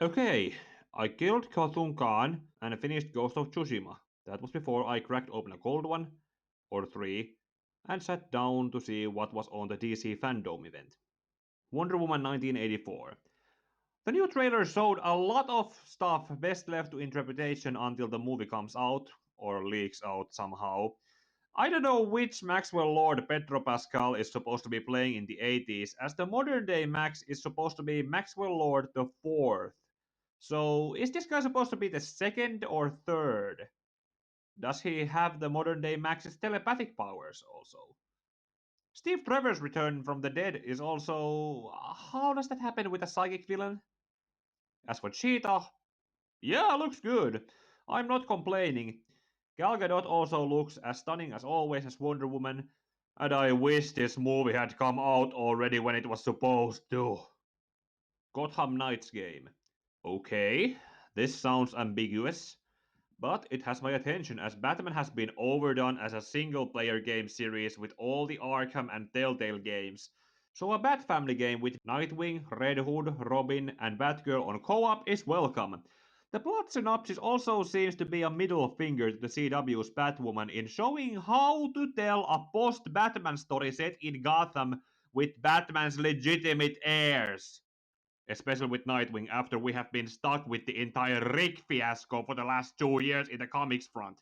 Okay, I killed Khotun Khan and finished Ghost of Tsushima. That was before I cracked open a cold one, or three, and sat down to see what was on the DC fandom event. Wonder Woman 1984. The new trailer showed a lot of stuff best left to interpretation until the movie comes out, or leaks out somehow. I don't know which Maxwell Lord Pedro Pascal is supposed to be playing in the 80s, as the modern day Max is supposed to be Maxwell Lord the 4th. So, is this guy supposed to be the second or third? Does he have the modern day Max's telepathic powers also? Steve Trevor's return from the dead is also. How does that happen with a psychic villain? As for Cheetah, yeah, looks good. I'm not complaining. Gal Gadot also looks as stunning as always as Wonder Woman, and I wish this movie had come out already when it was supposed to. Gotham Knights game. Okay, this sounds ambiguous, but it has my attention as Batman has been overdone as a single player game series with all the Arkham and Telltale games. So a Bat Family game with Nightwing, Red Hood, Robin, and Batgirl on co-op is welcome. The plot synopsis also seems to be a middle finger to the CW's Batwoman in showing how to tell a post-Batman story set in Gotham with Batman's legitimate heirs. Especially with Nightwing after we have been stuck with the entire Rick fiasco for the last 2 years in the comics front.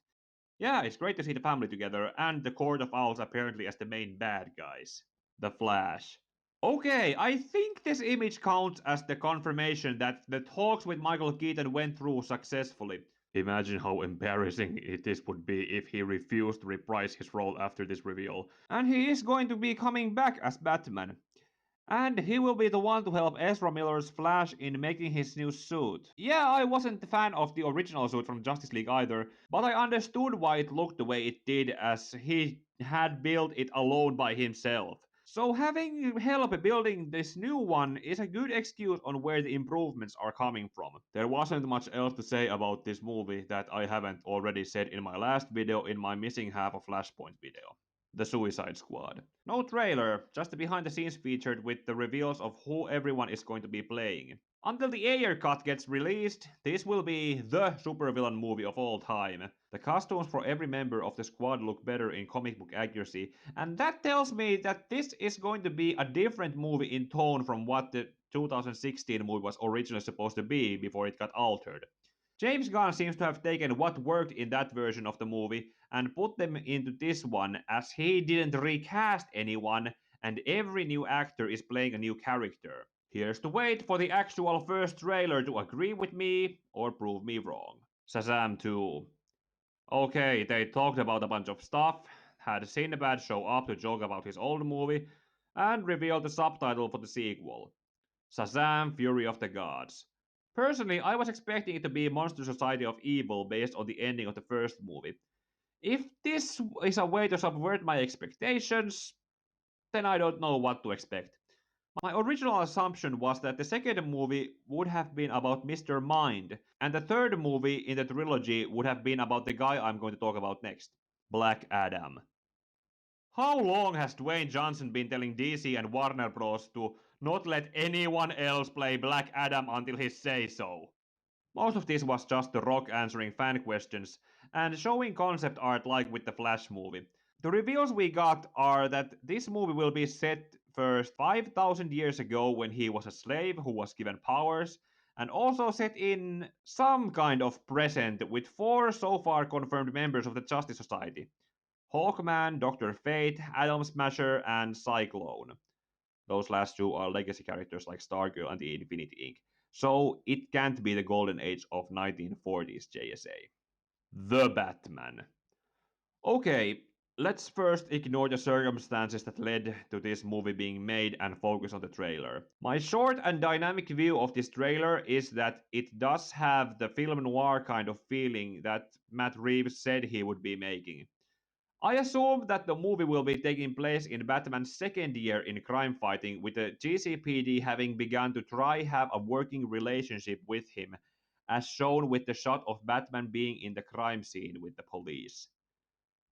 Yeah, it's great to see the family together and the Court of Owls apparently as the main bad guys. The Flash. Okay, I think this image counts as the confirmation that the talks with Michael Keaton went through successfully. Imagine how embarrassing this would be if he refused to reprise his role after this reveal. And he is going to be coming back as Batman. And he will be the one to help Ezra Miller's Flash in making his new suit. Yeah, I wasn't a fan of the original suit from Justice League either, but I understood why it looked the way it did as he had built it alone by himself. So having help building this new one is a good excuse on where the improvements are coming from. There wasn't much else to say about this movie that I haven't already said in my last video in my missing half of Flashpoint video. The Suicide Squad. No trailer, just the behind the scenes featured with the reveals of who everyone is going to be playing. Until the Ayer cut gets released, this will be the supervillain movie of all time. The costumes for every member of the squad look better in comic book accuracy, and that tells me that this is going to be a different movie in tone from what the 2016 movie was originally supposed to be before it got altered. James Gunn seems to have taken what worked in that version of the movie and put them into this one, as he didn't recast anyone and every new actor is playing a new character. Here's to wait for the actual first trailer to agree with me or prove me wrong. Shazam 2. Okay, they talked about a bunch of stuff, had Sinbad show up to joke about his old movie, and revealed the subtitle for the sequel. Shazam! Fury of the Gods. Personally, I was expecting it to be Monster Society of Evil based on the ending of the first movie. If this is a way to subvert my expectations, then I don't know what to expect. My original assumption was that the second movie would have been about Mr. Mind, and the third movie in the trilogy would have been about the guy I'm going to talk about next, Black Adam. How long has Dwayne Johnson been telling DC and Warner Bros. To not let anyone else play Black Adam until he says so? Most of this was just The Rock answering fan questions and showing concept art like with the Flash movie. The reveals we got are that this movie will be set first 5,000 years ago when he was a slave who was given powers, and also set in some kind of present with four so far confirmed members of the Justice Society. Hawkman, Dr. Fate, Atom Smasher, and Cyclone. Those last two are legacy characters like Stargirl and the Infinity Inc. So it can't be the golden age of 1940s JSA. The Batman. Okay, let's first ignore the circumstances that led to this movie being made and focus on the trailer. My short and dynamic view of this trailer is that it does have the film noir kind of feeling that Matt Reeves said he would be making. I assume that the movie will be taking place in Batman's second year in crime fighting, with the GCPD having begun to try have a working relationship with him, as shown with the shot of Batman being in the crime scene with the police.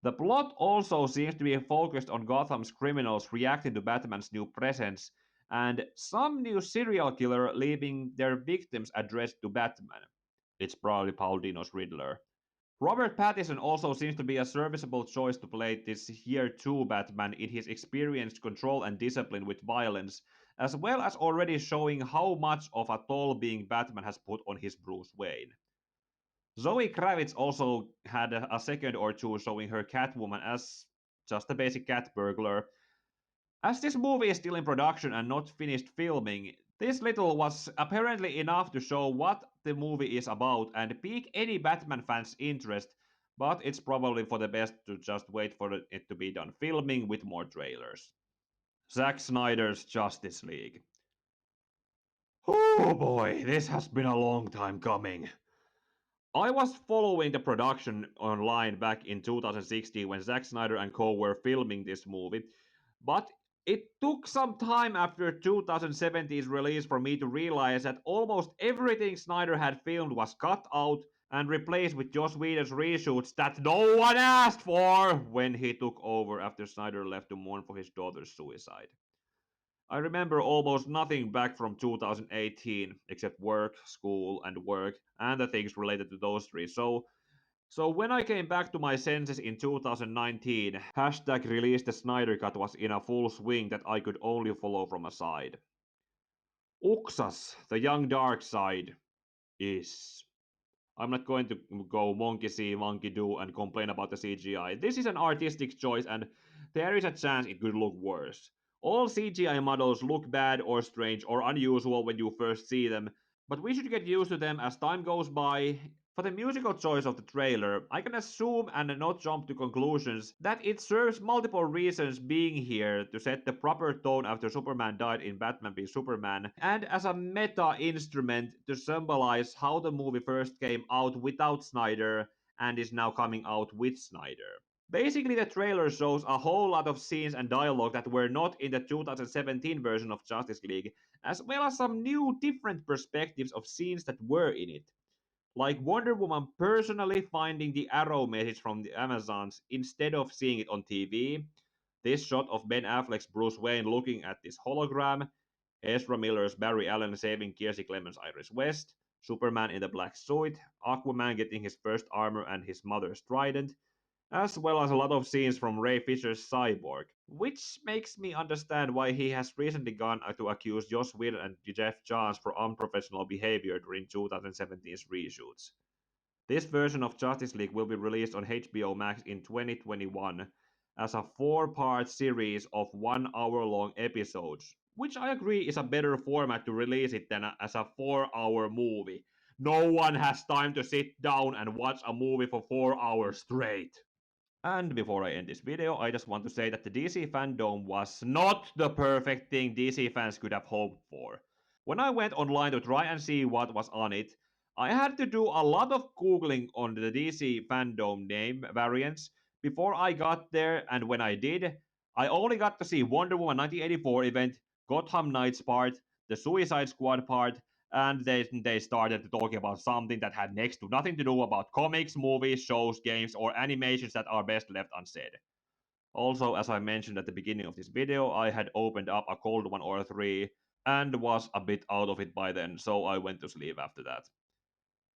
The plot also seems to be focused on Gotham's criminals reacting to Batman's new presence, and some new serial killer leaving their victims addressed to Batman. It's probably Paul Dino's Riddler. Robert Pattinson also seems to be a serviceable choice to play this Year 2 Batman in his experienced control and discipline with violence, as well as already showing how much of a toll being Batman has put on his Bruce Wayne. Zoe Kravitz also had a second or two showing her Catwoman as just a basic cat burglar. As this movie is still in production and not finished filming, this little was apparently enough to show what the movie is about and pique any Batman fan's interest, but it's probably for the best to just wait for it to be done filming with more trailers. Zack Snyder's Justice League. Oh boy, this has been a long time coming. I was following the production online back in 2016 when Zack Snyder and co were filming this movie, but it took some time after 2017's release for me to realize that almost everything Snyder had filmed was cut out and replaced with Joss Whedon's reshoots that no one asked for when he took over after Snyder left to mourn for his daughter's suicide. I remember almost nothing back from 2018 except work, school, and work, and the things related to those three. So when I came back to my senses in 2019, hashtag release the Snyder Cut was in a full swing that I could only follow from a side. Uxas, the young dark side, is. I'm not going to go monkey see, monkey do and complain about the CGI. This is an artistic choice and there is a chance it could look worse. All CGI models look bad or strange or unusual when you first see them, but we should get used to them as time goes by. For the musical choice of the trailer, I can assume and not jump to conclusions that it serves multiple reasons being here to set the proper tone after Superman died in Batman v Superman, and as a meta instrument to symbolize how the movie first came out without Snyder and is now coming out with Snyder. Basically, the trailer shows a whole lot of scenes and dialogue that were not in the 2017 version of Justice League, as well as some new different perspectives of scenes that were in it. Like Wonder Woman personally finding the Arrow message from the Amazons instead of seeing it on TV. This shot of Ben Affleck's Bruce Wayne looking at this hologram, Ezra Miller's Barry Allen saving Kiersey Clemens' Iris West, Superman in the black suit, Aquaman getting his first armor and his mother's trident, as well as a lot of scenes from Ray Fisher's Cyborg, which makes me understand why he has recently gone to accuse Joss Whedon and Jeff Johns for unprofessional behavior during 2017's reshoots. This version of Justice League will be released on HBO Max in 2021 as a four-part series of 1 hour long episodes, which I agree is a better format to release it than as a 4 hour movie. No one has time to sit down and watch a movie for 4 hours straight. And before I end this video, I just want to say that the DC fandom was not the perfect thing DC fans could have hoped for. When I went online to try and see what was on it, I had to do a lot of googling on the DC fandom name variants before I got there, and when I did, I only got to see Wonder Woman 1984 event, Gotham Knights part, the Suicide Squad part, and they started talking about something that had next to nothing to do about comics, movies, shows, games, or animations that are best left unsaid. Also, as I mentioned at the beginning of this video, I had opened up a cold one or three and was a bit out of it by then, so I went to sleep after that.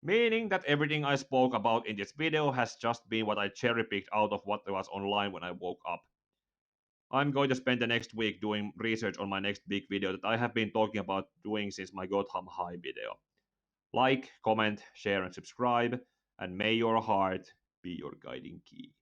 Meaning that everything I spoke about in this video has just been what I cherry picked out of what was online when I woke up. I'm going to spend the next week doing research on my next big video that I have been talking about doing since my Gotham High video. Like, comment, share, and subscribe, and may your heart be your guiding key.